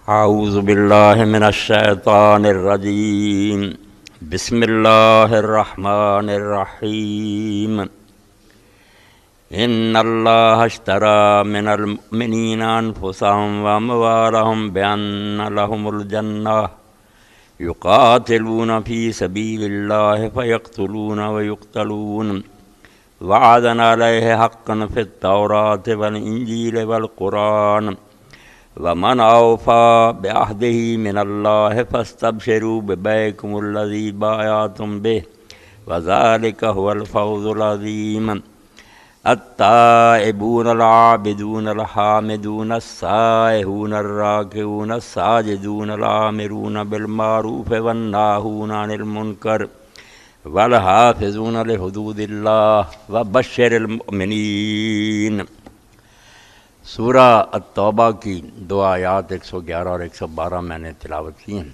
اعوذ باللہ من الشیطان الرجیم بسم اللہ الرحمن الرحیم ان اللہ اشتری من المؤمنین انفسهم واموالهم بان لهم الجنہ یقاتلون فی سبیل اللہ فیقتلون ویقتلون وعدا علیہ حقا فی التوراۃ والانجیل والقرآن ومن اوفى بعهده من الله فاستبشروا ببيعكم الذي بايعتم به وذلك هو الفوز العظيم التائبون العابدون الحامدون السائحون الراكعون الساجدون الآمرون بالمعروف والناهون عن المنكر والحافظون لحدود الله وبشر المؤمنين۔ سورہ التوبہ کی دو آیات 111 اور 112 میں نے تلاوت کی ہیں۔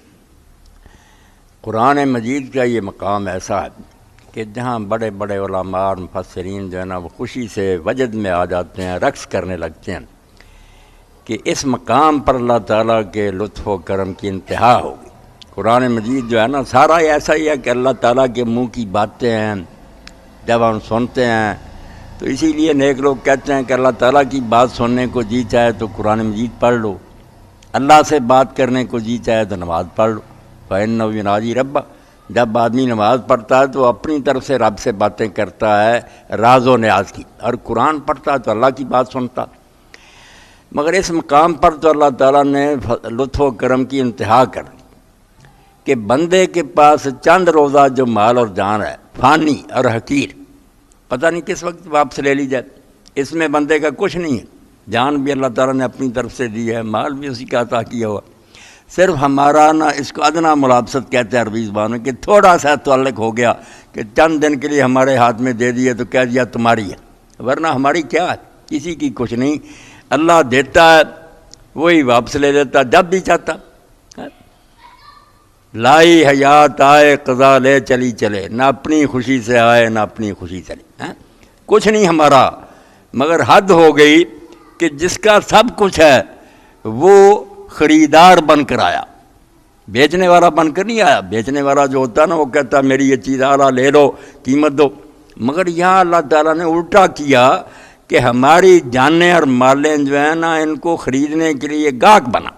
قرآن مجید کا یہ مقام ایسا ہے کہ جہاں بڑے بڑے علماء اور مفسرین جو ہے نا وہ خوشی سے وجد میں آ جاتے ہیں، رقص کرنے لگتے ہیں کہ اس مقام پر اللہ تعالیٰ کے لطف و کرم کی انتہا ہوگی۔ قرآن مجید جو ہے نا سارا ایسا ہی ہے کہ اللہ تعالیٰ کے منہ کی باتیں ہیں، جب ہم سنتے ہیں تو اسی لیے نیک لوگ کہتے ہیں کہ اللہ تعالیٰ کی بات سننے کو جی چاہے تو قرآن مجید پڑھ لو، اللہ سے بات کرنے کو جی چاہے تو نماز پڑھ لو۔ فَإِنَّهُ يُنَاجِي رَبَّهُ، جب آدمی نماز پڑھتا ہے تو اپنی طرف سے رب سے باتیں کرتا ہے راز و نیاز کی، اور قرآن پڑھتا ہے تو اللہ کی بات سنتا۔ مگر اس مقام پر تو اللہ تعالیٰ نے لطف و کرم کی انتہا کر دی کہ بندے کے پاس چند روزہ جو مال اور جان ہے، فانی اور حقیر، پتہ نہیں کس وقت واپس لے لی جائے، اس میں بندے کا کچھ نہیں ہے۔ جان بھی اللہ تعالیٰ نے اپنی طرف سے دی ہے، مال بھی اسی کا عطا کیا ہوا، صرف ہمارا نا اس کو ادنا ملابست کہتے ہیں عربی زبان میں، کہ تھوڑا سا تعلق ہو گیا کہ چند دن کے لیے ہمارے ہاتھ میں دے دیے تو کہہ دیا تمہاری ہے، ورنہ ہماری کیا ہے، کسی کی کچھ نہیں۔ اللہ دیتا ہے وہی واپس لے لیتا جب بھی چاہتا۔ لائی حیات آئے قضا لے چلی چلے، نہ اپنی خوشی سے آئے نہ اپنی خوشی چلے، کچھ نہیں ہمارا، مگر حد ہو گئی کہ جس کا سب کچھ ہے وہ خریدار بن کر آیا، بیچنے والا بن کر نہیں آیا۔ بیچنے والا جو ہوتا ہے نا وہ کہتا میری یہ چیز اعلیٰ لے لو، قیمت دو، مگر یہاں اللہ تعالیٰ نے الٹا کیا کہ ہماری جانیں اور مالیں جو ہیں نا ان کو خریدنے کے لیے گاہک بنا۔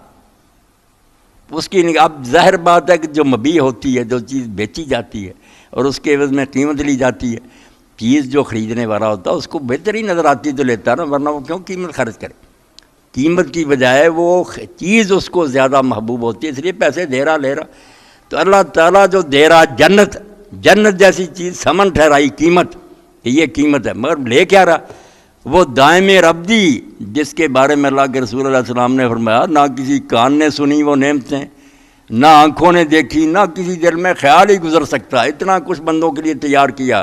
اس کی اب ظاہر بات ہے کہ جو مبیع ہوتی ہے، جو چیز بیچی جاتی ہے اور اس کے عوض میں قیمت لی جاتی ہے، چیز جو خریدنے والا ہوتا ہے اس کو بہترین نظر آتی تو لیتا نا، ورنہ وہ کیوں قیمت خرچ کرے؟ قیمت کی بجائے وہ چیز اس کو زیادہ محبوب ہوتی ہے، اس لیے پیسے دے رہا لے رہا۔ تو اللہ تعالیٰ جو دے رہا جنت جیسی چیز سمن ٹھہرائی قیمت کہ یہ قیمت ہے، مگر لے کیا رہا؟ وہ دائم ربدی جس کے بارے میں اللہ کے رسول علیہ السلام نے فرمایا نہ کسی کان نے سنی وہ نعمتیں، نہ آنکھوں نے دیکھی، نہ کسی دل میں خیال ہی گزر سکتا، اتنا کچھ بندوں کے لیے تیار کیا،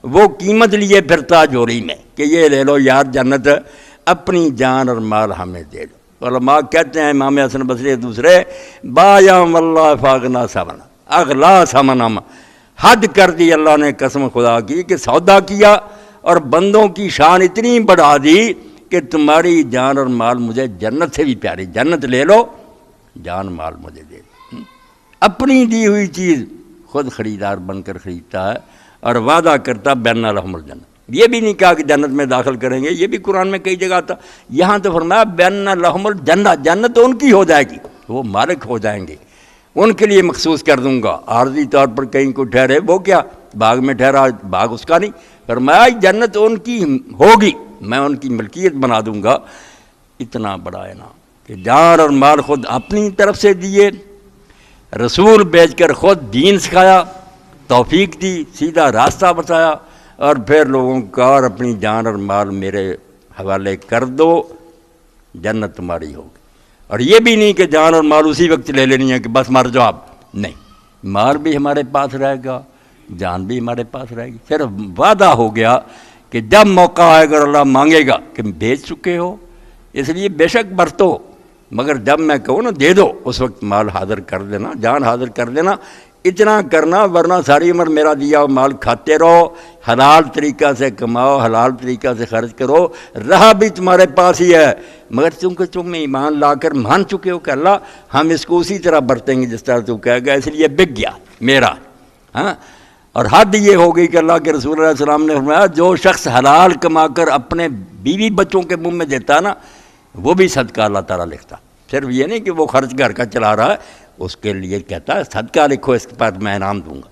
وہ قیمت لیے پھرتا جوری میں کہ یہ لے لو یار جنت، اپنی جان اور مال ہمیں دے دو۔ علماء کہتے ہیں امام حسن بصری دوسرے بایم اللہ فاغنا ثمن اغلا ثمن، حد کر دی اللہ نے قسم خدا کی کہ سودا کیا اور بندوں کی شان اتنی بڑھا دی کہ تمہاری جان اور مال مجھے جنت سے بھی پیاری، جنت لے لو جان مال مجھے دے دو۔ اپنی دی ہوئی چیز خود خریدار بن کر خریدتا ہے اور وعدہ کرتا بین لہم الجنہ۔ یہ بھی نہیں کہا کہ جنت میں داخل کریں گے، یہ بھی قرآن میں کئی جگہ تھا، یہاں تو فرمایا بین لہم الجنہ، جنت ان کی ہو جائے گی، وہ مالک ہو جائیں گے، ان کے لیے مخصوص کر دوں گا۔ عارضی طور پر کہیں کو ٹھہرے وہ کیا باغ میں ٹھہرا، باغ اس کا نہیں، فرمایا جنت ان کی ہوگی، میں ان کی ملکیت بنا دوں گا۔ اتنا بڑا انعام کہ جان اور مال خود اپنی طرف سے دیے، رسول بھیج کر خود دین سکھایا، توفیق دی، سیدھا راستہ بتایا، اور پھر لوگوں کا اور اپنی جان اور مال میرے حوالے کر دو جنت تمہاری ہوگی۔ اور یہ بھی نہیں کہ جان اور مال اسی وقت لے لینی ہے کہ بس مر جاؤ، نہیں، مال بھی ہمارے پاس رہے گا، جان بھی ہمارے پاس رہے گی۔ صرف وعدہ ہو گیا کہ جب موقع آئے گا اللہ مانگے گا کہ بیچ چکے ہو، اس لیے بے شک برتو، مگر جب میں کہوں نا دے دو اس وقت مال حاضر کر دینا، جان حاضر کر دینا۔ اتنا کرنا، ورنہ ساری عمر میرا دیا مال کھاتے رہو، حلال طریقہ سے کماؤ، حلال طریقہ سے خرچ کرو، رہا بھی تمہارے پاس ہی ہے، مگر چونکہ تم ایمان لا کر مان چکے ہو کہ اللہ ہم اس کو اسی طرح برتیں گے جس طرح تو کہے گا، اس لیے بک گیا میرا۔ ہاں، اور حد یہ ہو گئی کہ اللہ کے رسول علیہ السلام نے فرمایا جو شخص حلال کما کر اپنے بیوی بچوں کے منہ میں دیتا نا، وہ بھی صدقہ اللہ تعالیٰ لکھتا۔ صرف یہ نہیں کہ وہ خرچ گھر کا چلا رہا ہے، اس کے لیے کہتا ہے صدقہ لکھو، اس کے بعد میں انعام دوں گا۔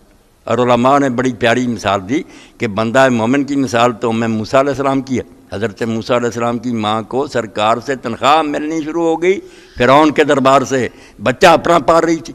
اور علماء نے بڑی پیاری مثال دی کہ بندہ مومن کی مثال تو موسیٰ علیہ السلام کی ہے۔ حضرت موسیٰ علیہ السلام کی ماں کو سرکار سے تنخواہ ملنی شروع ہو گئی، فرعون کے دربار سے، بچہ اپنا پال رہی تھی،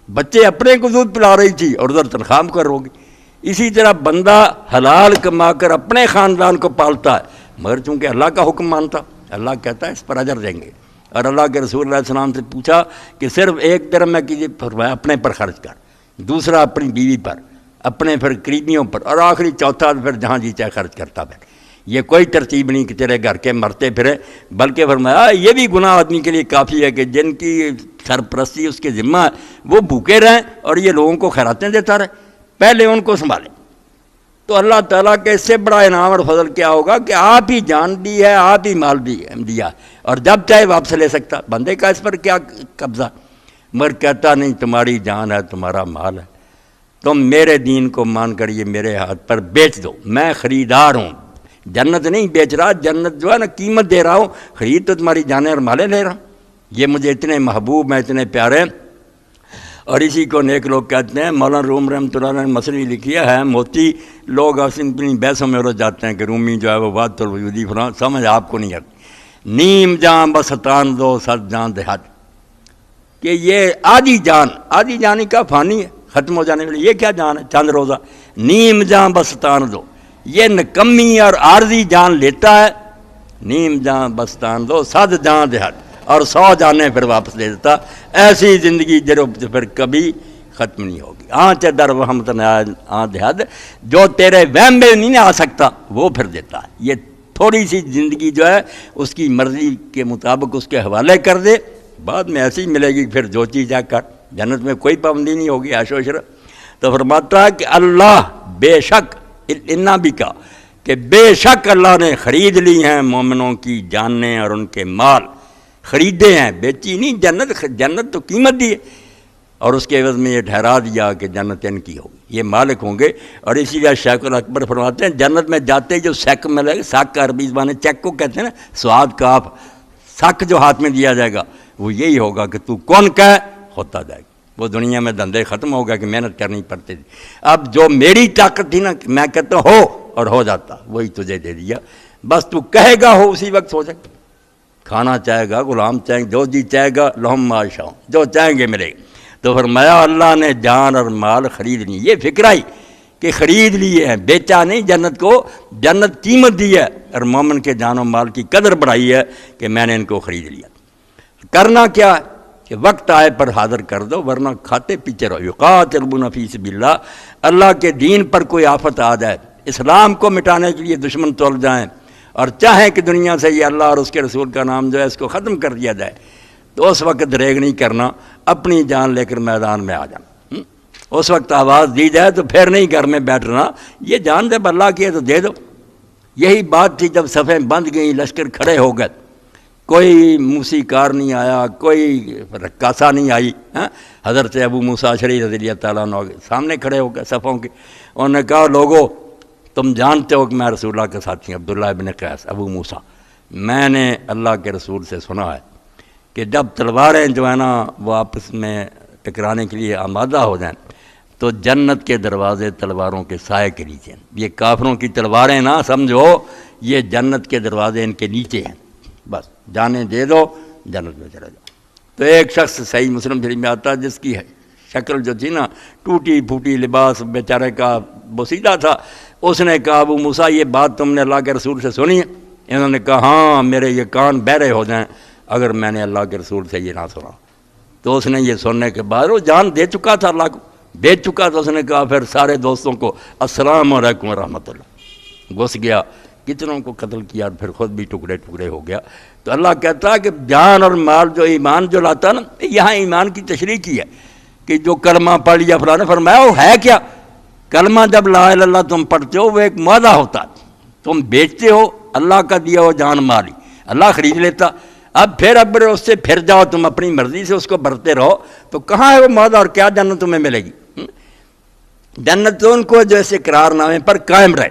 بچے اپنے کو دودھ پلا رہی تھی اور ادھر تنخواہ مقرر ہو گئی۔ اسی طرح بندہ حلال کما کر اپنے خاندان کو پالتا ہے، مگر چونکہ اللہ کا حکم مانتا، اللہ کہتا ہے اس پر اجر دیں گے۔ اور اللہ کے رسول علیہ السلام سے پوچھا کہ صرف ایک درہم میں کیجیے، فرمایا اپنے پر خرچ کر، دوسرا اپنی بیوی پر، اپنے پھر قریبیوں پر، اور آخری چوتھا پھر جہاں جی چاہے خرچ کرتا پھر۔ یہ کوئی ترتیب نہیں کہ تیرے گھر کے مرتے پھرے، بلکہ فرمایا یہ بھی گناہ آدمی کے لیے کافی ہے کہ جن کی سرپرستی اس کے ذمہ ہے وہ بھوکے رہیں اور یہ لوگوں کو خیراتیں دیتا رہے، پہلے ان کو سنبھالیں۔ تو اللہ تعالیٰ کے اس سے بڑا انعام اور فضل کیا ہوگا کہ آپ ہی جان دی ہے، آپ ہی مال بھی دیا، اور جب چاہے واپس لے سکتا، بندے کا اس پر کیا قبضہ؟ مگر کہتا نہیں تمہاری جان ہے، تمہارا مال ہے، تم میرے دین کو مان کر یہ میرے ہاتھ پر بیچ دو، میں خریدار ہوں، جنت نہیں بیچ رہا، جنت جو ہے نا قیمت دے رہا ہوں، خرید تو تمہاری جانیں اور مالیں لے رہا ہوں، یہ مجھے اتنے محبوب ہیں، اتنے پیارے۔ اور اسی کو نیک لوگ کہتے ہیں، مولانا روم رحمۃ اللہ علیہ نے مثنوی لکھی ہے، موتی لوگ اپنی بحثوں میں رجھ جاتے ہیں کہ رومی جو ہے وہ وحدت الوجودی فلاں، سمجھ آپ کو نہیں آتی، نیم جان بستان دو صد جان دہاد، کہ یہ آدھی جانی کا فانی ہے، ختم ہو جانے والی، یہ کیا جان ہے چند روزہ، نیم جان بستان دو، یہ نکمی اور عارضی جان لیتا ہے، نیم جان بستان دو صد جان دہاد، اور 100 جانیں پھر واپس دے دیتا۔ ایسی زندگی جو پھر کبھی ختم نہیں ہوگی۔ آنچ در وہم دہد، جو تیرے وہم میں نہیں آ سکتا وہ پھر دیتا ہے۔ یہ تھوڑی سی زندگی جو ہے اس کی مرضی کے مطابق اس کے حوالے کر دے، بعد میں ایسی ملے گی، پھر جو چیز جا کر جنت میں کوئی پابندی نہیں ہوگی، عیش و عشرت۔ تو فرماتا ہے کہ اللہ بے شک اتنا بھی کہا کہ بے شک اللہ نے خرید لی ہیں مومنوں کی جانیں اور ان کے مال، خریدے ہیں، بیچی نہیں۔ جنت تو قیمت دی ہے، اور اس کے عوض میں یہ ٹھہرا دیا کہ جنت ان کی ہوگی، یہ مالک ہوں گے۔ اور اسی لیے شیخ الاکبر فرماتے ہیں جنت میں جاتے جو سیک ملے گا، ساک کا عربی زبان چیک کو کہتے ہیں نا، سواد کاف، سک جو ہاتھ میں دیا جائے گا وہ یہی ہوگا کہ تو کون کہے ہوتا جائے گا۔ وہ دنیا میں دھندے ختم ہو گیا کہ محنت کرنی پڑتی تھی، اب جو میری طاقت تھی نا، میں کہتا ہو اور ہو جاتا، وہی تجھے دے دیا، بس تو کہے گا ہو اسی وقت ہو جائے گا۔ کھانا چاہے گا، غلام چاہیں گے، جو جی چاہے گا، لہم ما شاؤ، جو چاہیں گے ملے گا۔ تو فرمایا اللہ نے جان اور مال خرید لی، یہ فکر آئی کہ خرید لیے ہیں، بیچا نہیں جنت کو، جنت قیمت دی ہے، اور مومن کے جان و مال کی قدر بڑھائی ہے کہ میں نے ان کو خرید لیا۔ کرنا کیا کہ وقت آئے پر حاضر کر دو، ورنہ کھاتے پیچھے رہو۔ یقاتلون فی سبیل اللہ، اللہ کے دین پر کوئی آفت آ جائے، اسلام کو مٹانے کے لیے دشمن تول جائیں اور چاہیں کہ دنیا سے یہ اللہ اور اس کے رسول کا نام جو ہے اس کو ختم کر دیا جائے، تو اس وقت ریگ نہیں کرنا، اپنی جان لے کر میدان میں آ جانا۔ اس وقت آواز دی جائے تو پھر نہیں گھر میں بیٹھنا، یہ جان جب اللہ کی ہے تو دے دو۔ یہی بات تھی جب صفیں بند گئیں، لشکر کھڑے ہو گئے، کوئی موسیقار نہیں آیا، کوئی رقاصہ نہیں آئی، حضرت ابو موسیٰ اشعری رضی اللہ تعالیٰ عنہ سامنے کھڑے ہو گئے صفوں کے، انہوں نے کہا لوگو تم جانتے ہو کہ میں رسول اللہ کے ساتھی ہوں، عبداللہ ابن قیس ابو موسیٰ، میں نے اللہ کے رسول سے سنا ہے کہ جب تلواریں جو ہیں نا وہ آپس میں ٹکرانے کے لیے آمادہ ہو جائیں تو جنت کے دروازے تلواروں کے سائے کے نیچے ہیں۔ یہ کافروں کی تلواریں نہ سمجھو، یہ جنت کے دروازے ان کے نیچے ہیں، بس جانے دے دو جنت میں چلے جاؤ۔ تو ایک شخص صحیح مسلم شریف میں آتا جس کی شکل جو تھی نا ٹوٹی پھوٹی، لباس بیچارے کا بوسیدہ تھا، اس نے کہا ابو موسیٰ یہ بات تم نے اللہ کے رسول سے سنی ہے؟ انہوں نے کہا ہاں، میرے یہ کان بہرے ہو جائیں اگر میں نے اللہ کے رسول سے یہ نہ سنا۔ تو اس نے یہ سننے کے بعد وہ جان دے چکا تھا، اللہ کو دے چکا تھا، اس نے کہا پھر سارے دوستوں کو السلام علیکم ورحمۃ اللہ، گھس گیا، کتنوں کو قتل کیا اور پھر خود بھی ٹکڑے ٹکڑے ہو گیا۔ تو اللہ کہتا ہے کہ جان اور مال جو ایمان جو لاتا نا، یہاں ایمان کی تشریح کی ہے کہ جو کلمہ پڑھ لیا فلاں نے، فرمایا وہ ہے کیا؟ کلمہ جب لا الہ الا اللہ تم پڑھتے ہو وہ ایک معاہدہ ہوتا، تم بیچتے ہو اللہ کا دیا ہو جان مالی، اللہ خرید لیتا، اب پھر اس سے پھر جاؤ تم اپنی مرضی سے اس کو بھرتے رہو، تو کہاں ہے وہ معاہدہ اور کیا جنت تمہیں ملے گی؟ جنت تو ان کو جو ایسے قرار نامے پر قائم رہے۔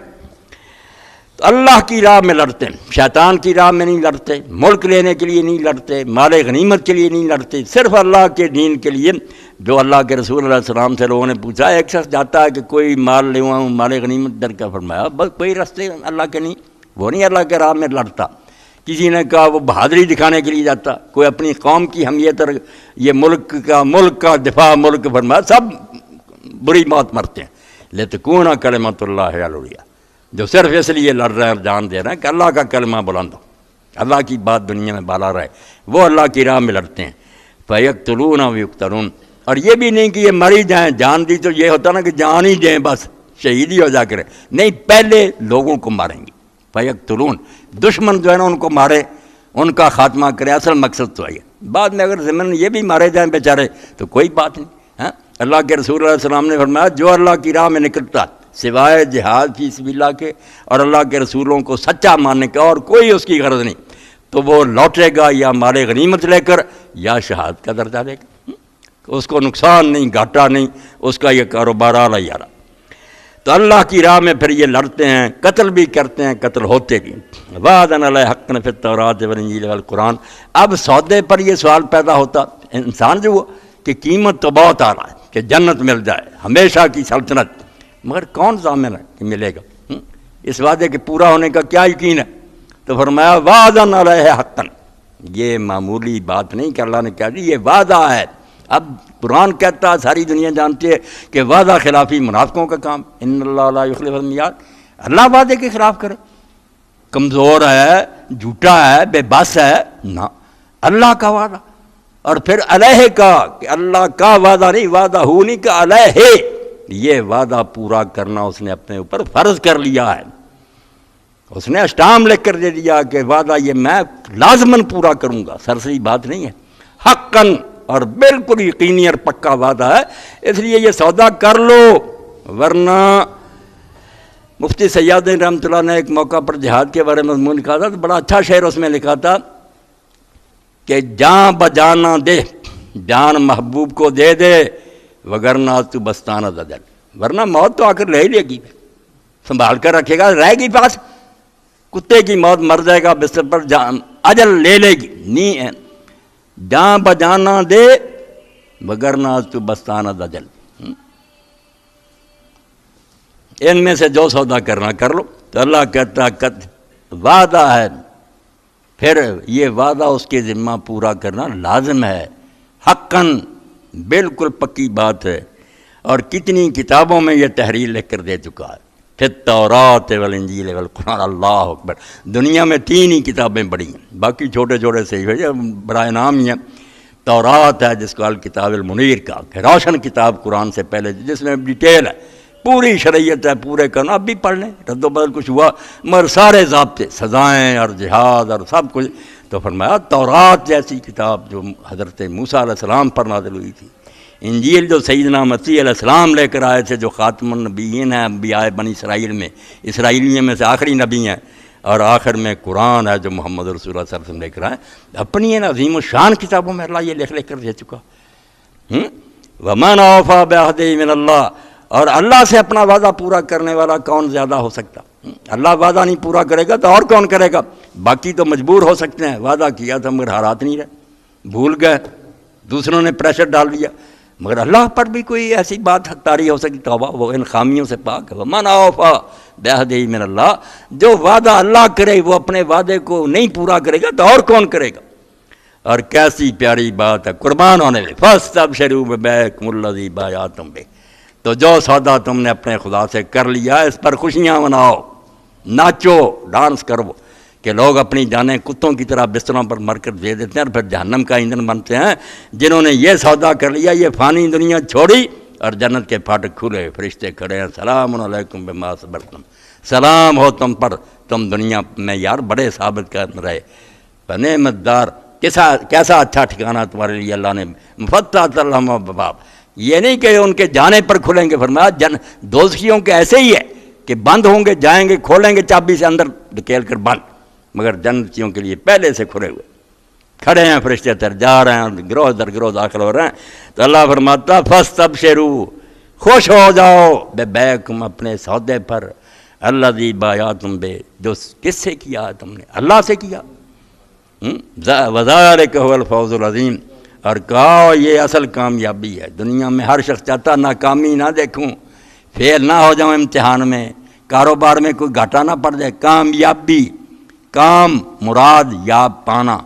تو اللہ کی راہ میں لڑتے ہیں، شیطان کی راہ میں نہیں لڑتے، ملک لینے کے لیے نہیں لڑتے، مال غنیمت کے لیے نہیں لڑتے، صرف اللہ کے دین کے لیے۔ جو اللہ کے رسول علیہ السلام سے لوگوں نے پوچھا، ایک شخص جاتا ہے کہ کوئی مال لے ہوں مال غنیمت در کا، فرمایا بس کوئی راستے اللہ کے نہیں، وہ نہیں اللہ کے راہ میں لڑتا۔ کسی نے کہا وہ بہادری دکھانے کے لیے جاتا، کوئی اپنی قوم کی حمیت اور یہ ملک کا دفاع، ملک، فرمایا سب بری موت مرتے ہیں۔ لتکون کلمۃ اللہ ہی العلیٰ، جو صرف اس لیے لڑ رہے ہیں اور جان دے رہے ہیں کہ اللہ کا کلمہ بلند ہو، اللہ کی بات دنیا میں بالا رہے، وہ اللہ کی راہ میں لڑتے ہیں۔ فیقتلون ویقتلون، اور یہ بھی نہیں کہ یہ مری جائیں، جان دی تو یہ ہوتا نا کہ جان ہی دیں بس شہید ہی ہو جا کرے، نہیں، پہلے لوگوں کو ماریں گے۔ فیقتلون، دشمن جو ہے نا ان کو مارے، ان کا خاتمہ کرے، اصل مقصد تو ہے۔ بعد میں اگر ضمن یہ بھی مارے جائیں بیچارے تو کوئی بات نہیں۔ ہاں، اللہ کے رسول علیہ السلام نے فرمایا جو اللہ کی راہ میں نکلتا سوائے جہاد فی سبیل اللہ کے اور اللہ کے رسولوں کو سچا ماننے کا اور کوئی اس کی غرض نہیں، تو وہ لوٹے گا یا مال غنیمت لے کر یا شہادت کا درجہ لے کر، اس کو نقصان نہیں، گھاٹا نہیں، اس کا یہ کاروبار اعلیٰ ہی اعلیٰ۔ تو اللہ کی راہ میں پھر یہ لڑتے ہیں، قتل بھی کرتے ہیں، قتل ہوتے بھی۔ وعدن علیہ حقا فی التوراۃ والانجیل والقرآن۔ اب سودے پر یہ سوال پیدا ہوتا، انسان جو کہ قیمت تو بہت آ رہا ہے کہ جنت مل جائے، ہمیشہ کی سلطنت، مگر کون ضامن ہے کہ ملے گا؟ اس وعدے کے پورا ہونے کا کیا یقین ہے؟ تو فرمایا وعدن علیہ حقا، یہ معمولی بات نہیں کہ اللہ نے کہا دی، یہ وعدہ ہے۔ اب قرآن کہتا ہے، ساری دنیا جانتی ہے کہ وعدہ خلافی منافقوں کا کام، ان اللہ لا یخلف المیعاد، اللہ وعدے کے خلاف کرے، کمزور ہے، جھوٹا ہے، بے بس ہے، نہ، اللہ کا وعدہ۔ اور پھر علیہ کا، کہ اللہ کا وعدہ نہیں، وعدہ ہو نہیں کہ علیہ، یہ وعدہ پورا کرنا اس نے اپنے اوپر فرض کر لیا ہے، اس نے اسٹام لکھ کر دے دیا کہ وعدہ یہ میں لازماً پورا کروں گا، سرسری بات نہیں ہے، حقاً، اور بالکل یقینی اور پکا وعدہ ہے، اس لیے یہ سودا کر لو، ورنہ مفتی سیاد رحمۃ اللہ نے ایک موقع پر جہاد کے بارے میں مضمون لکھا تھا، تو بڑا اچھا شعر اس میں لکھا تھا کہ جان بجانا دے، جان محبوب کو دے دے، وگرنہ تو بستانہ دجل، ورنہ موت تو آ کر لے ہی لے گی، سنبھال کر رکھے گا، رہے گی پاس، کتے کی موت مر جائے گا بستر پر، اجل لے لے گی، نہیں ہے، جان بجانا دے وگرنہ تو بستانہ دجل، ان میں سے جو سودا کرنا کر لو۔ تو اللہ کہتا وعدہ ہے، پھر یہ وعدہ اس کے ذمہ پورا کرنا لازم ہے، حقاً، بالکل پکی بات ہے، اور کتنی کتابوں میں یہ تحریر لکھ کر دے چکا ہے، پھر التوراۃ والانجیل والقرآن، اللہ اکبر، دنیا میں 3 ہی کتابیں بڑی ہیں، باقی چھوٹے چھوٹے سے ہی برائے نام ہی ہیں۔ تورات ہے جس کو الکتاب المنیر کا، کہ روشن کتاب قرآن سے پہلے، جس میں ڈیٹیل ہے، پوری شریعت ہے، پورے کرنا، اب بھی پڑھ لیں، رد و بدل کچھ ہوا مگر سارے ضابطے، سزائیں اور جہاد اور سب کچھ۔ تو فرمایا تورات جیسی کتاب جو حضرت موسیٰ علیہ السلام پر نازل ہوئی تھی، انجیل جو سیدنا مسیح علیہ السلام لے کر آئے تھے، جو خاتم النبیین ہیں، انبیاء بنی اسرائیل میں، اسرائیلیوں میں سے آخری نبی ہیں، اور آخر میں قرآن ہے جو محمد رسول اللہ صلی اللہ علیہ وسلم لے کر آئے، اپنی ان عظیم الشان کتابوں میں اللہ یہ لکھ کر دے چکا۔ وَمَنْ أَوْفَىٰ بِعَهْدِهِ مِنَ اللَّهِ، اور اللہ سے اپنا وعدہ پورا کرنے والا کون زیادہ ہو سکتا؟ اللہ وعدہ نہیں پورا کرے گا تو اور کون کرے گا؟ باقی تو مجبور ہو سکتے ہیں، وعدہ کیا تھا مگر حالات نہیں رہے، بھول گئے، دوسروں نے پریشر ڈال دیا، مگر اللہ پر بھی کوئی ایسی بات طاری ہو سکتی؟ توبہ، وہ ان خامیوں سے پاک ہے۔ وَمَنْ أَوْفَىٰ بِعَهْدِهِ مِنَ اللَّهِ، جو وعدہ اللہ کرے وہ اپنے وعدے کو نہیں پورا کرے گا تو اور کون کرے گا؟ اور کیسی پیاری بات ہے، قربان ہونے لے، فَاسْتَبْشِرُوا بِبَيْعِكُمُ الَّذِي بَایَعْتُم بِهِ، تو جو سودا تم نے اپنے خدا سے کر لیا اس پر خوشیاں مناؤ، ناچو، ڈانس کرو، کہ لوگ اپنی جانیں کتوں کی طرح بستروں پر مر کر دے دیتے ہیں اور پھر جہنم کا ایندھن بنتے ہیں۔ جنہوں نے یہ سودا کر لیا، یہ فانی دنیا چھوڑی اور جنت کے پھاٹک کھلے، فرشتے کھڑے ہیں، سلام علیکم بما صبرتم، سلام ہو تم پر، تم دنیا میں یار بڑے ثابت کر رہے، نعمت دار، کیسا اچھا ٹھکانہ تمہارے لیے اللہ نے، مفتحۃ لہم الابواب، یہ نہیں کہ ان کے جانے پر کھلیں گے، فرمایا دوزخیوں کے ایسے ہی ہے کہ بند ہوں گے، جائیں گے، کھولیں گے چابی سے اندر دھکیل کر بند، مگر جنتیوں کے لیے پہلے سے کھلے ہوئے کھڑے ہیں، فرشتے تر جا رہے ہیں، گروہ در گروہ داخل ہو رہے ہیں. تو اللہ فرماتا فاستبشروا، خوش ہو جاؤ ببیعکم، اپنے سودے پر، الذی بایعتم بہ، جو کس سے کیا ہے تم نے؟ اللہ سے کیا. وذالک هو الفوز العظیم، اور کہا یہ اصل کامیابی ہے. دنیا میں ہر شخص چاہتا ناکامی نہ دیکھوں، فیل نہ ہو جاؤں امتحان میں، کاروبار میں کوئی گھاٹا نہ پڑ جائے. کامیابی، کام، مراد، یاب پانا،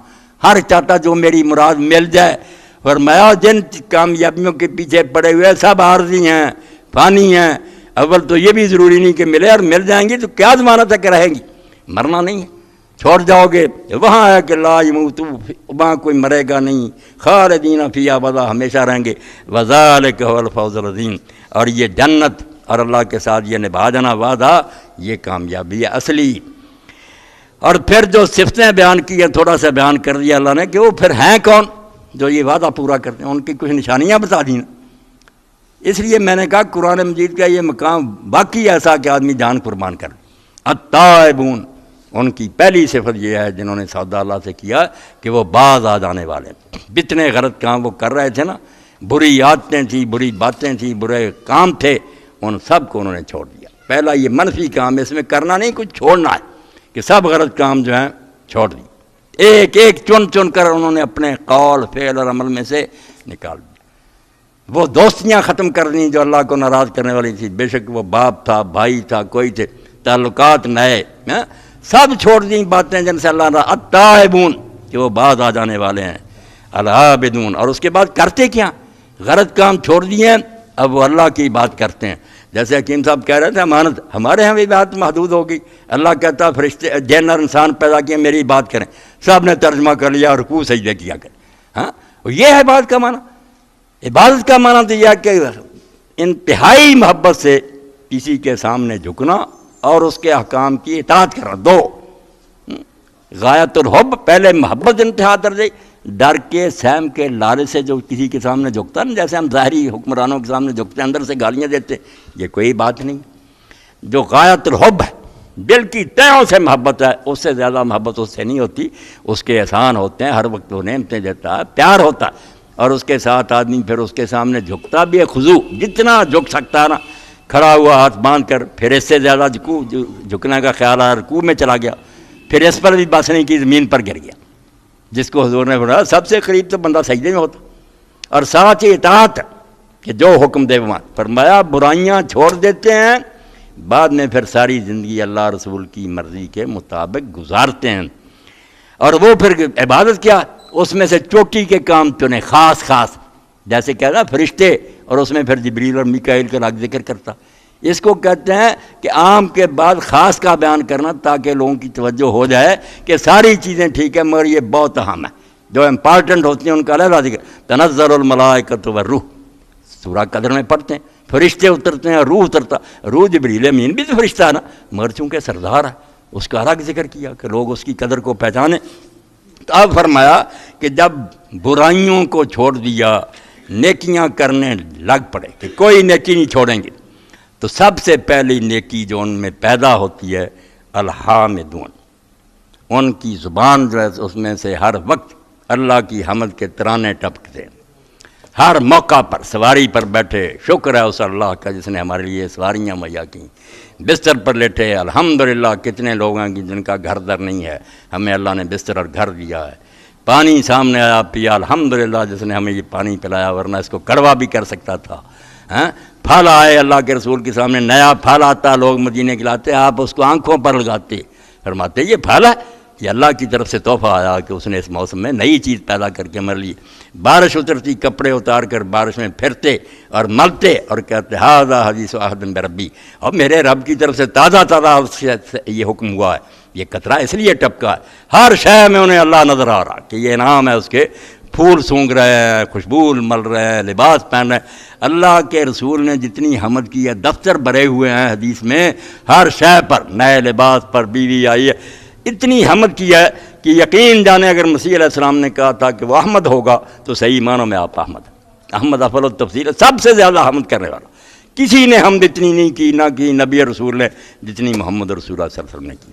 ہر چاہتا جو میری مراد مل جائے. فرمایا جن کامیابیوں کے پیچھے پڑے ہوئے سب عارضی ہیں، فانی ہیں. اول تو یہ بھی ضروری نہیں کہ ملے، اور مل جائیں گی تو کیا ضمانت ہے کہ رہیں گی؟ مرنا نہیں ہے، چھوڑ جاؤ گے. وہاں ہے کہ لا یموتو، وہاں کوئی مرے گا نہیں، خالدین فیہا ابدا، ہمیشہ رہیں گے. وذالک هو الفوز العظیم، اور یہ جنت اور اللہ کے ساتھ یہ نبھا جانا وعدہ، یہ کامیابی ہے اصلی. اور پھر جو صفتیں بیان کی ہیں، تھوڑا سا بیان کر دیا اللہ نے کہ وہ پھر ہیں کون جو یہ وعدہ پورا کرتے ہیں. ان کی کچھ نشانیاں بتا دیں. اس لیے میں نے کہا قرآن مجید کا یہ مقام واقعی ایسا کہ آدمی جان قربان کر. التائبون، ان کی پہلی صفت یہ ہے جنہوں نے سودا اللہ سے کیا کہ وہ باز آ جانے والے. جتنے غلط کام وہ کر رہے تھے نا، بری عادتیں تھیں، بری باتیں تھیں، برے کام تھے، ان سب کو انہوں نے چھوڑ دیا. پہلا یہ منفی کام اس میں کرنا نہیں، کچھ چھوڑنا ہے کہ سب غلط کام جو ہیں چھوڑ دی. ایک ایک چن چن کر انہوں نے اپنے قول، فعل اور عمل میں سے نکال دیا. وہ دوستیاں ختم کر دیں جو اللہ کو ناراض کرنے والی تھی، بے شک وہ باپ تھا، بھائی تھا، کوئی تھے، تعلقات نئے سب چھوڑ دیں باتیں جن سے اللہ ناراض. التائبون، کہ وہ باز آ جانے والے ہیں. العابدون، اور اس کے بعد کرتے کیا؟ غلط کام چھوڑ دیے ہیں، اب وہ اللہ کی بات کرتے ہیں. جیسے حکیم صاحب کہہ رہے تھے امانت، ہمارے یہاں بھی بات محدود ہوگی. اللہ کہتا فرشتے جن اور انسان پیدا کیے میری بات کریں، سب نے ترجمہ کر لیا اور رکوع سجدے کیا کریں. ہاں، یہ ہے بات کا معنی. عبادت کا معنی تو یہ کہ انتہائی محبت سے کسی کے سامنے جھکنا اور اس کے احکام کی اطاعت کرنا. دو، غایت الحب، پہلے محبت انتہا درجے، ڈر کے، سہم کے، لالچ سے جو کسی کے سامنے جھکتا ہے نا، جیسے ہم ظاہری حکمرانوں کے سامنے جھکتے ہیں، اندر سے گالیاں دیتے، یہ کوئی بات نہیں. جو غایت الحب ہے، دل کی تہوں سے محبت ہے، اس سے زیادہ محبت اس سے نہیں ہوتی. اس کے احسان ہوتے ہیں، ہر وقت وہ نعمتیں دیتا ہے، پیار ہوتا ہے، اور اس کے ساتھ آدمی پھر اس کے سامنے جھکتا بھی ہے. خضوع، جتنا جھک سکتا ہے نا، کھڑا ہوا ہاتھ باندھ کر، پھر اس سے زیادہ جھکنے کا خیال آیا، رکوع میں چلا گیا، پھر اس پر بھی بس نہیں کی، زمین پر گر گیا. جس کو حضور نے فرمایا سب سے قریب تو بندہ سجدے میں ہوتا. اور ساتھ ہی اطاعت کہ جو حکم دے وہ. فرمایا برائیاں چھوڑ دیتے ہیں، بعد میں پھر ساری زندگی اللہ رسول کی مرضی کے مطابق گزارتے ہیں. اور وہ پھر عبادت کیا، اس میں سے چوٹی کے کام چنے، خاص خاص، جیسے کہتا فرشتے، اور اس میں پھر جبریل اور میکائیل کا الگ ذکر کرتا. اس کو کہتے ہیں کہ عام کے بعد خاص کا بیان کرنا، تاکہ لوگوں کی توجہ ہو جائے کہ ساری چیزیں ٹھیک ہے مگر یہ بہت اہم ہے. جو امپارٹنٹ ہوتی ہیں ان کا علیحدہ ذکر. تنزل الملائکۃ والروح، سورہ قدر میں پڑھتے ہیں، فرشتے اترتے ہیں، روح اترتا. روح جبریل امین بھی تو فرشتہ ہے نا، مگر چونکہ سردار ہے اس کا الگ ذکر کیا کہ لوگ اس کی قدر کو پہچانیں. تو اب فرمایا کہ جب برائیوں کو چھوڑ دیا، نیکیاں کرنے لگ پڑے کہ کوئی نیکی نہیں چھوڑیں گے، تو سب سے پہلی نیکی جو ان میں پیدا ہوتی ہے الحامدون، ان کی زبان جو ہے اس میں سے ہر وقت اللہ کی حمد کے ترانے ٹپکتے ہیں. ہر موقع پر سواری پر بیٹھے شکر ہے اس اللہ کا جس نے ہمارے لیے سواریاں مہیا کیں، بستر پر لیٹے الحمدللہ. کتنے لوگ ہیں جن کا گھر در نہیں ہے، ہمیں اللہ نے بستر اور گھر دیا ہے. پانی سامنے آیا پیا الحمدللہ جس نے ہمیں یہ پانی پلایا، ورنہ اس کو کڑوا بھی کر سکتا تھا. پھل آئے اللہ کے رسول کے سامنے، نیا پھل آتا، لوگ مدینے کے لاتے، آپ اس کو آنکھوں پر لگاتے، فرماتے یہ پھل ہے، یہ اللہ کی طرف سے تحفہ آیا کہ اس نے اس موسم میں نئی چیز پیدا کر کے ہمارے لیے. بارش اترتی، کپڑے اتار کر بارش میں پھرتے اور ملتے اور کہتے ھذا حدیث عہد بربی، اور میرے رب کی طرف سے تازہ تازہ یہ حکم ہوا ہے. یہ قطرہ اس لیے ٹپکا ہے، ہر شے میں انہیں اللہ نظر آ رہا کہ یہ انعام ہے اس کے. پھول سونگ رہے ہیں، خوشبو مل رہے ہیں، لباس پہن رہے ہیں. اللہ کے رسول نے جتنی حمد کی ہے، دفتر بھرے ہوئے ہیں حدیث میں، ہر شے پر، نئے لباس پر، بیوی آئی ہے، اتنی حمد کی ہے کہ یقین جانے اگر مسیح علیہ السلام نے کہا تھا کہ وہ احمد ہوگا تو صحیح معنوں میں آپ احمد. احمد افضل التفضیل، سب سے زیادہ حمد کرنے والا، کسی نے حمد اتنی نہیں کی نہ کی نبی رسول نے جتنی محمد رسول اللہ صلی اللہ علیہ وسلم نے کی۔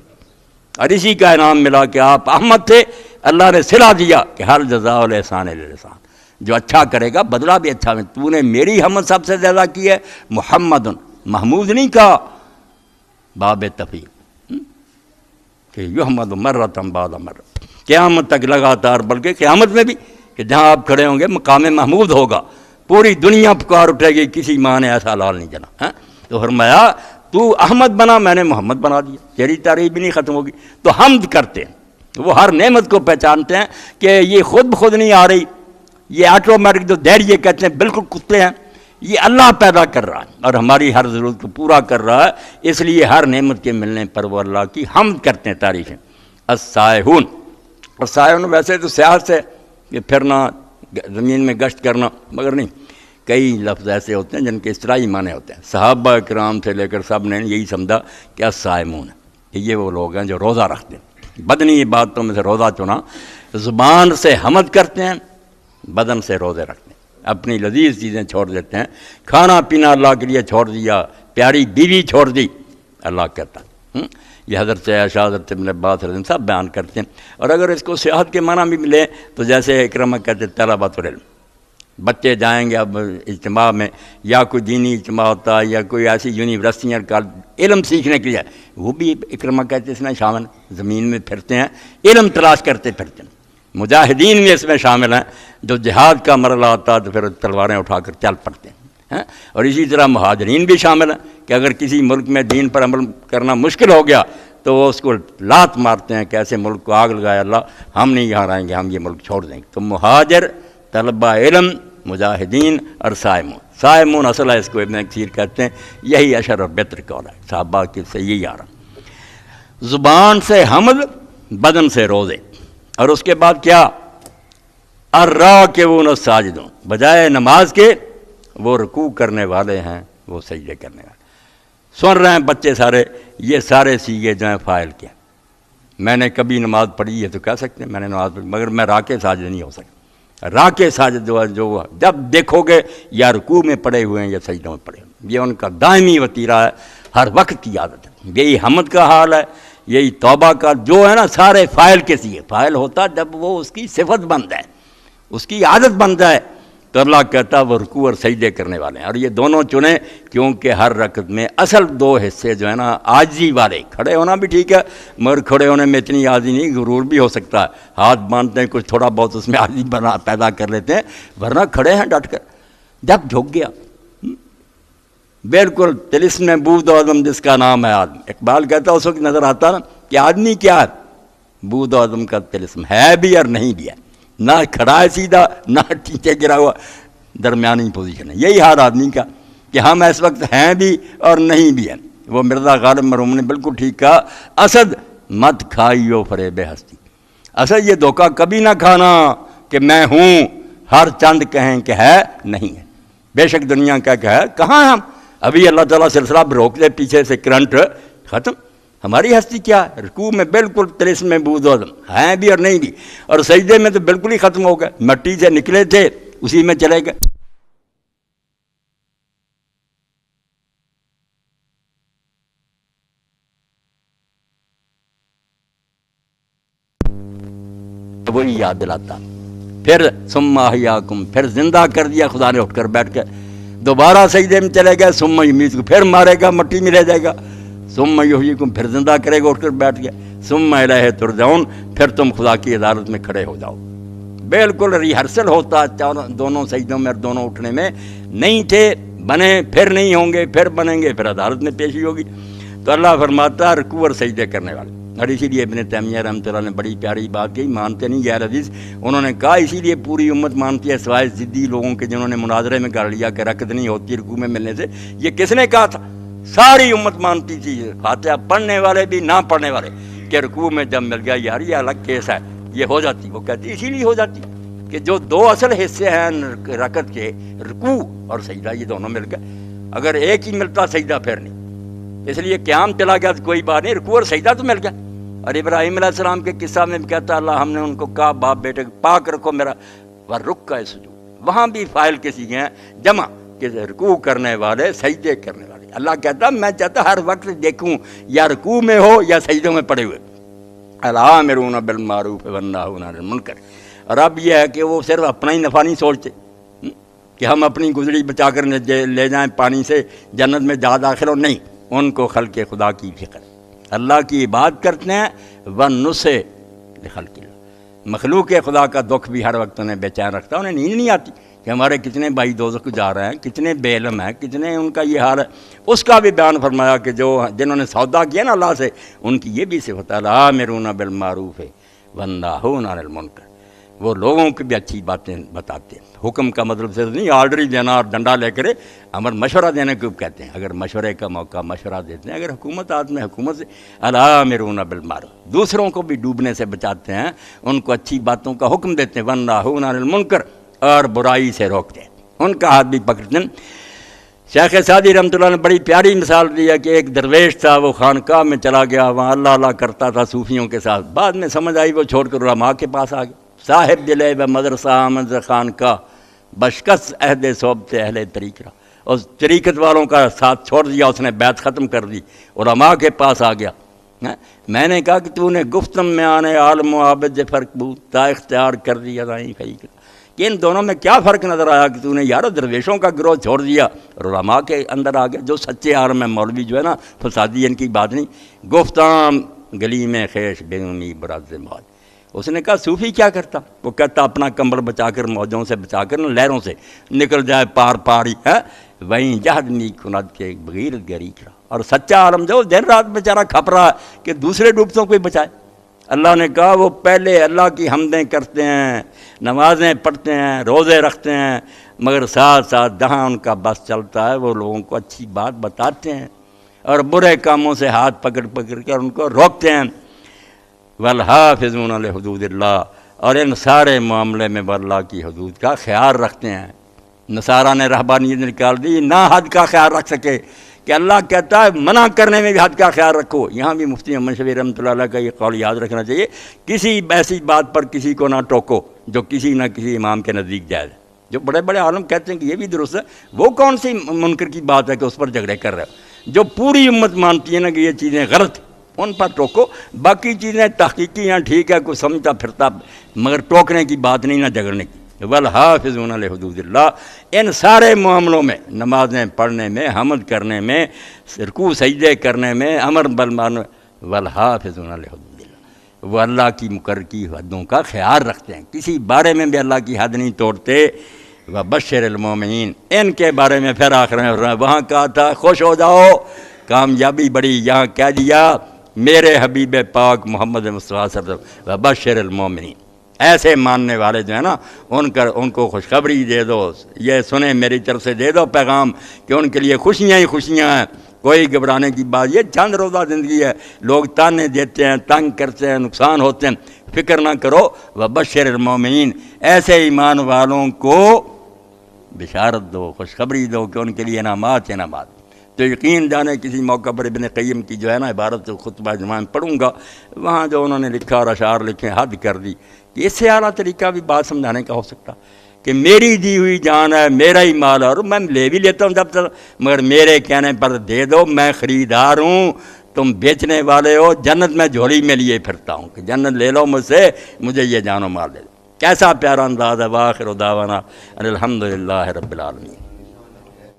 اور اسی کا انعام ملا کہ آپ احمد تھے، اللہ نے صلہ دیا کہ ہر جزاء الاحسان الا الاحسان، جو اچھا کرے گا بدلہ بھی اچھا میں، تو نے میری حمد سب سے زیادہ کی ہے، محمد محمود نہیں کہا، باب تفیل کہ یحمد مرۃ بعد مرۃ، قیامت تک لگاتار، بلکہ قیامت میں بھی کہ جہاں آپ کھڑے ہوں گے مقام محمود ہوگا، پوری دنیا پکار اٹھے گی، کسی ماں نے ایسا لال نہیں جنا۔ تو فرمایا تو احمد بنا، میں نے محمد بنا دیا، تیری تعریف بھی نہیں ختم ہوگی۔ تو حمد کرتے ہیں، وہ ہر نعمت کو پہچانتے ہیں کہ یہ خود بخود نہیں آ رہی، یہ آٹومیٹک جو دہریے کہتے ہیں بالکل کتے ہیں، یہ اللہ پیدا کر رہا ہے اور ہماری ہر ضرورت کو پورا کر رہا ہے، اس لیے ہر نعمت کے ملنے پر وہ اللہ کی حمد کرتے ہیں، تعریفیں۔ السائحون، اور سائحون ویسے تو سیاحت سے کہ پھرنا، زمین میں گشت کرنا، مگر نہیں، کئی لفظ ایسے ہوتے ہیں جن کے اصطلاحی معنی ہوتے ہیں۔ صحابہ کرام سے لے کر سب نے یہی سمجھا کہ الصائمون، یہ وہ لوگ ہیں جو روزہ رکھتے ہیں، بدنی عبادتوں میں سے روزہ چنا، زبان سے حمد کرتے ہیں، بدن سے روزے رکھتے ہیں، اپنی لذیذ چیزیں چھوڑ دیتے ہیں، کھانا پینا اللہ کے لیے چھوڑ دیا، پیاری بیوی چھوڑ دی، اللہ کہتا ہے۔ یہ حضرت عائشہ، حضرت ابن عباس رضی اللہ عنہ سب بیان کرتے ہیں۔ اور اگر اس کو صحت کے معنی بھی ملے تو جیسے اکرمہ کہتے ہیں طلبۃ العلم، بچے جائیں گے اب اجتماع میں، یا کوئی دینی اجتماع ہوتا ہے یا کوئی ایسی یونیورسٹیاں علم سیکھنے کے لیے، وہ بھی اکرمہ کہتے ہیں اس میں شامل، زمین میں پھرتے ہیں، علم تلاش کرتے پھرتے ہیں۔ مجاہدین بھی اس میں شامل ہیں، جو جہاد کا مرحلہ آتا ہے تو پھر تلواریں اٹھا کر چل پڑتے ہیں۔ اور اسی طرح مہاجرین بھی شامل ہیں کہ اگر کسی ملک میں دین پر عمل کرنا مشکل ہو گیا تو وہ اس کو لات مارتے ہیں کہ ایسے ملک کو آگ لگائے اللہ، ہم نہیں یہاں رہیں گے، ہم یہ ملک چھوڑ دیں گے۔ تو مہاجر، طلبہ علم، مجاہدین اور صائمون، صائمون اصل ہے، اس کو ابن کثیر کہتے ہیں، یہی اشر اور بہتر قول ہے، صحابہ کے سے یہی آ رہا۔ زبان سے حمد، بدن سے روزے، اور اس کے بعد کیا؟ الراکعون الساجدون، بجائے نماز کے وہ رکوع کرنے والے ہیں، وہ سجدے کرنے والے۔ سن رہے ہیں بچے سارے، یہ سارے سیغے جو ہیں فاعل کے، میں نے کبھی نماز پڑھی ہے تو کہہ سکتے ہیں میں نے نماز پڑھی، مگر میں راکع ساجد نہیں ہو سکتا۔ راکع ساجد جو جب دیکھو گے یا رکوع میں پڑے ہوئے ہیں یا سجدوں میں پڑے ہوئے ہیں، یہ ان کا دائمی وتیرہ ہے، ہر وقت کی عادت ہے۔ یہی حمد کا حال ہے، یہی توبہ کا، جو ہے نا سارے فاعل کے سیغے، فاعل ہوتا جب وہ اس کی صفت بن جائے، اس کی عادت بن جائے، تو اللہ کہتا ہے وہ رکوع اور سجدے کرنے والے ہیں۔ اور یہ دونوں چنیں کیونکہ ہر رکعت میں اصل دو حصے جو ہے نا عاجزی والے، کھڑے ہونا بھی ٹھیک ہے مگر کھڑے ہونے میں اتنی عاجزی نہیں، غرور بھی ہو سکتا ہے، ہاتھ باندھتے ہیں کچھ تھوڑا بہت اس میں عاجزی پیدا کر لیتے ہیں، ورنہ کھڑے ہیں ڈٹ کر۔ جب جھک گیا بالکل طلسم بود اعظم جس کا نام ہے آدمی، اقبال کہتا ہے اس وقت نظر آتا نا کہ آدمی کیا ہے، بود اعظم کا طلسم ہے بھی اور نہیں بھی ہے، نہ کھڑا ہے سیدھا نہ ٹیچے گرا ہوا، درمیانی پوزیشن ہے۔ یہی حال آدمی کا کہ ہم اس وقت ہیں بھی اور نہیں بھی ہیں۔ وہ مرزا غالب مرحوم نے بالکل ٹھیک کہا، اسد مت کھائیو فریب ہستی، اسد یہ دھوکہ کبھی نہ کھانا کہ میں ہوں، ہر چند کہیں کہ ہے نہیں ہے، بے شک دنیا کا کہ ہے، کہاں ہیں ہم؟ ابھی اللہ تعالیٰ سلسلہ روک لے پیچھے سے کرنٹ ختم، ہماری ہستی کیا ہے؟ رکوع میں بالکل طلسم میں بود اعظم ہیں بھی اور نہیں بھی، اور سجدے میں تو بالکل ہی ختم ہو گئے، مٹی سے نکلے تھے اسی میں چلے گئے۔ وہی یاد دلاتا، پھر ثم احیاکم، پھر زندہ کر دیا خدا نے اٹھ کر بیٹھ کے، دوبارہ سجدے میں چلے گئے، ثم یمیتکم، پھر مارے گا مٹی میں لے جائے گا، ثم یحییکم، پھر زندہ کرے گا اٹھ کر بیٹھ گیا، ثم الیہ ترجعون، پھر تم خدا کی عدالت میں کھڑے ہو جاؤ۔ بالکل ریہرسل ہوتا دونوں سجدوں میں اور دونوں اٹھنے میں، نہیں تھے بنے، پھر نہیں ہوں گے، پھر بنیں گے، پھر عدالت میں پیشی ہوگی۔ تو اللہ فرماتا ہے رکوع اور سجدے کرنے والے، اور اسی لیے ابن تیمیہ رحمۃ اللہ نے بڑی پیاری بات کہی، مانتے نہیں غیر حدیث، انہوں نے کہا اسی لیے پوری امت مانتی ہے سوائے ضدی لوگوں کے جنہوں نے مناظرے میں کر لیا کہ رکعت نہیں ہوتی رکوع میں ملنے سے۔ یہ کس نے کہا تھا؟ ساری امت مانتی تھی، فاتحہ پڑھنے والے بھی نہ پڑھنے والے، کہ رکوع میں جب مل گیا یار یہ الگ کیس ہے، یہ ہو جاتی۔ وہ کہتی اسی لیے ہو جاتی کہ جو دو اصل حصے ہیں رکعت کے، رکوع اور سجدہ، یہ دونوں مل گئے، اگر ایک ہی ملتا سجدہ پھر نہیں، اس لیے قیام چلا گیا تو کوئی بات نہیں، رکوع اور سجدہ تو مل گیا۔ اور ابراہیم علیہ السلام کے قصہ میں کہتا اللہ ہم نے ان کو کہا باپ بیٹے پاک رکھو میرا، ورکع سجود، وہاں بھی فاعل کسی کے ہیں جمع کہ رکوع کرنے والے سجدے کرنے والے. اللہ کہتا میں چاہتا ہر وقت دیکھوں یا رکوع میں ہو یا سجدوں میں پڑے ہوئے. الآمرون بالمعروف والناہون عن المنکر. اور اب یہ ہے کہ وہ صرف اپنا ہی نفع نہیں سوچتے کہ ہم اپنی گزری بچا کر لے جائیں پانی سے جنت میں جا داخل ہو، نہیں، ان کو خلق خدا کی فکر، اللہ کی عبادت کرتے ہیں. ونُصح لخلق اللہ، مخلوق خدا کا دکھ بھی ہر وقت انہیں بے چین رکھتا ہے. انہیں نیند نہیں آتی کہ ہمارے کتنے بھائی دوزخ جا رہے ہیں، کتنے بے علم ہیں، کتنے ان کا یہ حال ہے. اس کا بھی بیان فرمایا کہ جنہوں نے سودا کیا نا اللہ سے، ان کی یہ بھی صفت ہے الآمرون بالمعروف والناہون عن المنکر. وہ لوگوں کی بھی اچھی باتیں بتاتے ہیں. حکم کا مطلب سے نہیں آرڈر دینا اور ڈنڈا لے کر امر مشورہ دینے کو کہتے ہیں. اگر مشورے کا موقع مشورہ دیتے ہیں. اگر حکومت آدمی حکومت سے الآمرون بالمعروف، دوسروں کو بھی ڈوبنے سے بچاتے ہیں، ان کو اچھی باتوں کا حکم دیتے ہیں. والناہون عن المنکر، اور برائی سے روکتے ہیں، ان کا ہاتھ بھی پکڑتے ہیں. شیخ سعدی رحمۃ اللہ نے بڑی پیاری مثال دی ہے کہ ایک درویش تھا، وہ خانقاہ میں چلا گیا، وہاں اللہ اللہ کرتا تھا صوفیوں کے ساتھ. بعد میں سمجھ آئی، وہ چھوڑ کر علماء کے پاس آ گیا. صاحب دلے و مدرسہ آمد خانقاہ، بشکس عہد صحبت اہل طریقہ. اس طریقت والوں کا ساتھ چھوڑ دیا، اس نے بیعت ختم کر دی، علماء کے پاس آ گیا. میں نے کہا کہ تو نے گفتم میں آنے عالم و عابد فرق بود تا اختیار کر دیا دائیں فریق. کہ ان دونوں میں کیا فرق نظر آیا کہ تو نے یار درویشوں کا گروہ چھوڑ دیا اور علماء کے اندر آ گیا. جو سچے عالم ہے مولوی جو ہے نا، فسادی ان کی بات نہیں. گفتام گلی میں خیش بینی براز مال. اس نے کہا صوفی کیا کرتا؟ وہ کہتا اپنا کمبل بچا کر، موجوں سے بچا کر، لہروں سے نکل جائے پار پاری ہے، وہیں جہد می کند کے بغیر گری کرا. اور سچا عالم جو دن رات بیچارہ کھپ رہا ہے کہ دوسرے ڈوبتوں کو بچائے. اللہ نے کہا وہ پہلے اللہ کی حمدیں کرتے ہیں، نمازیں پڑھتے ہیں، روزے رکھتے ہیں، مگر ساتھ ساتھ جہاں ان کا بس چلتا ہے وہ لوگوں کو اچھی بات بتاتے ہیں اور برے کاموں سے ہاتھ پکڑ پکڑ کر ان کو روکتے ہیں. والحافظون لحدود اللہ، اور ان سارے معاملے میں اللہ کی حدود کا خیال رکھتے ہیں. نصارہ نے رہبانیت نکال دی، نہ حد کا خیال رکھ سکے کہ اللہ کہتا ہے منع کرنے میں بھی حد کا خیال رکھو. یہاں بھی مفتی محمد شفیع رحمۃ اللہ علیہ کا یہ قول یاد رکھنا چاہیے، کسی ایسی بات پر کسی کو نہ ٹوکو جو کسی نہ کسی امام کے نزدیک جائز ہے. جو بڑے بڑے عالم کہتے ہیں کہ یہ بھی درست ہے، وہ کون سی منکر کی بات ہے کہ اس پر جھگڑے کر رہے ہو؟ جو پوری امت مانتی ہے نا کہ یہ چیزیں غلط، ان پر ٹوکو. باقی چیزیں تحقیقی ہیں، ٹھیک ہے، کوئی سمجھتا پھرتا، مگر ٹوکنے کی بات نہیں، نہ جھگڑنے کی. والحافظون لحدود اللہ، ان سارے معاملوں میں، نمازیں پڑھنے میں، حمد کرنے میں، رکوع سجدے کرنے میں، امر بالمعروف، والحافظون لحدود اللہ، وہ اللہ کی مقرر کی حدوں کا خیال رکھتے ہیں، کسی بارے میں بھی اللہ کی حد نہیں توڑتے. وبشر المومنین، ان کے بارے میں پھر آخر میں وہاں کہا تھا خوش ہو جاؤ، کامیابی بڑی، یہاں کہہ دیا میرے حبیب پاک محمد مصطفیٰ صلی اللہ علیہ وسلم وبشر المومنین. ایسے ماننے والے جو ہیں نا، ان کو خوشخبری دے دو، یہ سنیں میری طرف سے دے دو پیغام کہ ان کے لیے خوشیاں ہی خوشیاں ہیں، کوئی گھبرانے کی بات. یہ چند روزہ زندگی ہے، لوگ تانے دیتے ہیں، تنگ کرتے ہیں، نقصان ہوتے ہیں، فکر نہ کرو. وبشر المومنین، ایسے ایمان والوں کو بشارت دو، خوشخبری دو کہ ان کے لیے انعامات انعامات. تو یقین جانے کسی موقع پر ابن قیم کی جو ہے نا عبارت خطبہ جمعہ میں پڑھوں گا، وہاں جو انہوں نے لکھا اور اشعار لکھے حد کر دی کہ اس سے اعلیٰ طریقہ بھی بات سمجھانے کا ہو سکتا کہ میری دی ہوئی جان ہے، میرا ہی مال ہے، اور میں لے بھی لیتا ہوں جب تک، مگر میرے کہنے پر دے دو، میں خریدار ہوں، تم بیچنے والے ہو. جنت میں جھولی میں لیے پھرتا ہوں کہ جنت لے لو مجھ سے، مجھے یہ جان و مال دے دو. کیسا پیارا انداز ہے. وآخر دعوانا ان الحمدللہ رب العالمین.